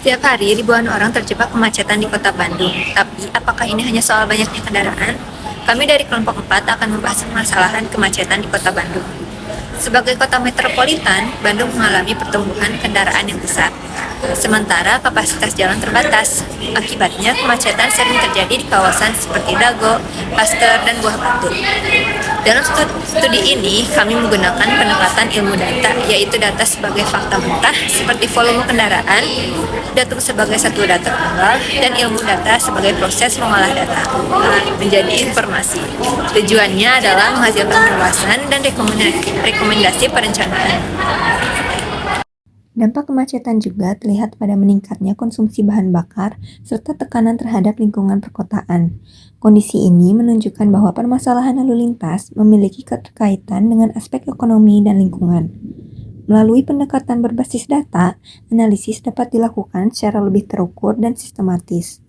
Setiap hari, ribuan orang terjebak kemacetan di kota Bandung. Tapi, apakah ini hanya soal banyaknya kendaraan? Kami dari kelompok 4 akan membahas permasalahan kemacetan di kota Bandung. Sebagai kota metropolitan, Bandung mengalami pertumbuhan kendaraan yang besar. Sementara kapasitas jalan terbatas. Akibatnya, kemacetan sering terjadi di kawasan seperti Dago, Paster, dan Buah Batu. Dalam studi ini, kami menggunakan pendekatan ilmu data, yaitu data sebagai fakta mentah seperti volume kendaraan, data sebagai satu data tunggal, dan ilmu data sebagai proses mengolah data menjadi informasi. Tujuannya adalah menghasilkan wawasan dan rekomendasi perencanaan. Dampak kemacetan juga terlihat pada meningkatnya konsumsi bahan bakar serta tekanan terhadap lingkungan perkotaan. Kondisi ini menunjukkan bahwa permasalahan lalu lintas memiliki keterkaitan dengan aspek ekonomi dan lingkungan. Melalui pendekatan berbasis data, analisis dapat dilakukan secara lebih terukur dan sistematis.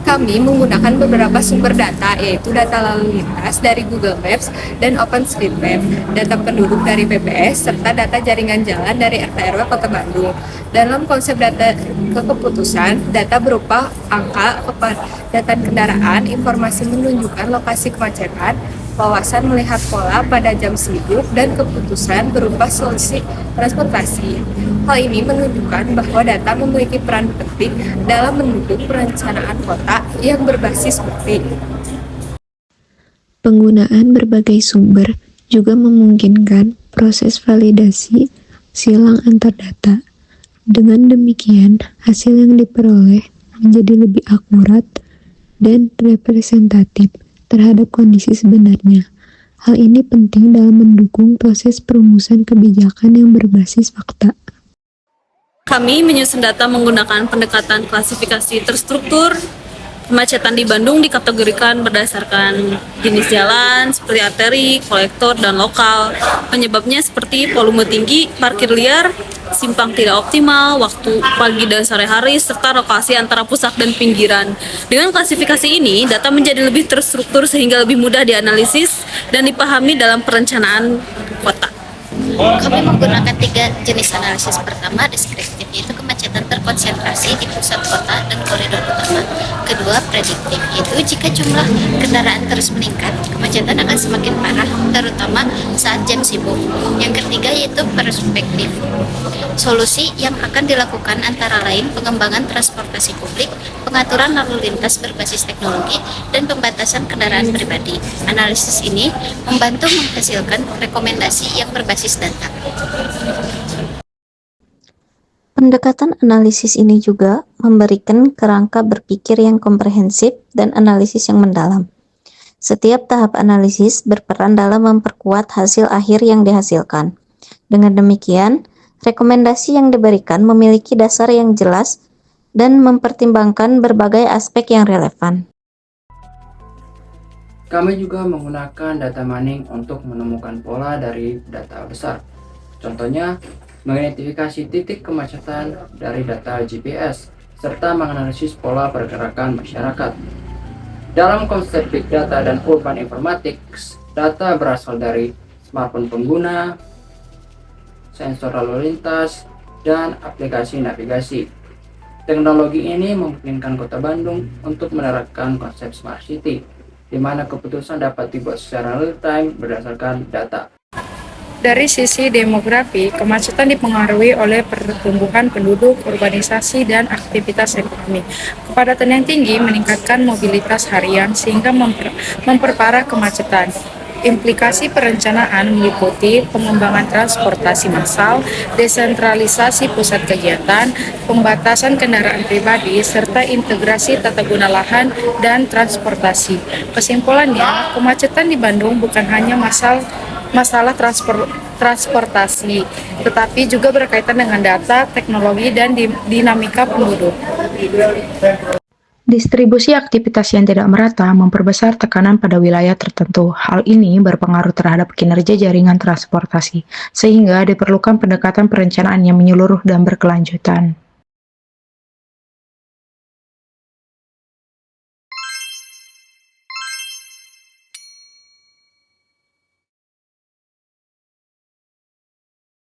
Kami menggunakan beberapa sumber data, yaitu data lalu lintas dari Google Maps dan OpenStreetMap, data penduduk dari BPS, serta data jaringan jalan dari RT/RW Kota Bandung. Dalam konsep data keputusan, data berupa angka, kepadatan kendaraan, informasi menunjukkan lokasi kemacetan, wawasan melihat pola pada jam sibuk, dan keputusan berupa solusi transportasi. Hal ini menunjukkan bahwa data memiliki peran penting dalam mendukung perencanaan kota yang berbasis bukti. Penggunaan berbagai sumber juga memungkinkan proses validasi silang antar data. Dengan demikian, hasil yang diperoleh menjadi lebih akurat dan representatif terhadap kondisi sebenarnya. Hal ini penting dalam mendukung proses perumusan kebijakan yang berbasis fakta. Kami menyusun data menggunakan pendekatan klasifikasi terstruktur. Kemacetan di Bandung dikategorikan berdasarkan jenis jalan seperti arteri, kolektor, dan lokal. Penyebabnya seperti volume tinggi, parkir liar, simpang tidak optimal, waktu pagi dan sore hari, serta lokasi antara pusat dan pinggiran. Dengan klasifikasi ini, data menjadi lebih terstruktur sehingga lebih mudah dianalisis dan dipahami dalam perencanaan kota. Kami menggunakan 3 jenis analisis. Pertama, deskriptif, yaitu kemacetan terkonsentrasi di pusat kota dan koridor utama. Kedua, prediktif, yaitu jika jumlah kendaraan terus meningkat, kemacetan akan semakin parah, terutama saat jam sibuk. Yang ketiga, yaitu perspektif. Solusi yang akan dilakukan antara lain pengembangan transportasi publik, pengaturan lalu lintas berbasis teknologi, dan pembatasan kendaraan pribadi. Analisis ini membantu menghasilkan rekomendasi yang berbasis data. Pendekatan analisis ini juga memberikan kerangka berpikir yang komprehensif dan analisis yang mendalam. Setiap tahap analisis berperan dalam memperkuat hasil akhir yang dihasilkan. Dengan demikian, rekomendasi yang diberikan memiliki dasar yang jelas dan mempertimbangkan berbagai aspek yang relevan. Kami juga menggunakan data mining untuk menemukan pola dari data besar. Contohnya, mengidentifikasi titik kemacetan dari data GPS, serta menganalisis pola pergerakan masyarakat. Dalam konsep Big Data dan Urban Informatics, data berasal dari smartphone pengguna, sensor lalu lintas, dan aplikasi navigasi. Teknologi ini memungkinkan Kota Bandung untuk menerapkan konsep Smart City, di mana keputusan dapat dibuat secara real-time berdasarkan data. Dari sisi demografi, kemacetan dipengaruhi oleh pertumbuhan penduduk, urbanisasi, dan aktivitas ekonomi. Kepadatan yang tinggi meningkatkan mobilitas harian sehingga memperparah kemacetan. Implikasi perencanaan meliputi pengembangan transportasi massal, desentralisasi pusat kegiatan, pembatasan kendaraan pribadi, serta integrasi tata guna lahan dan transportasi. Kesimpulannya, kemacetan di Bandung bukan hanya masalah transportasi, tetapi juga berkaitan dengan data, teknologi, dan dinamika penduduk. Distribusi aktivitas yang tidak merata memperbesar tekanan pada wilayah tertentu. Hal ini berpengaruh terhadap kinerja jaringan transportasi, sehingga diperlukan pendekatan perencanaan yang menyeluruh dan berkelanjutan.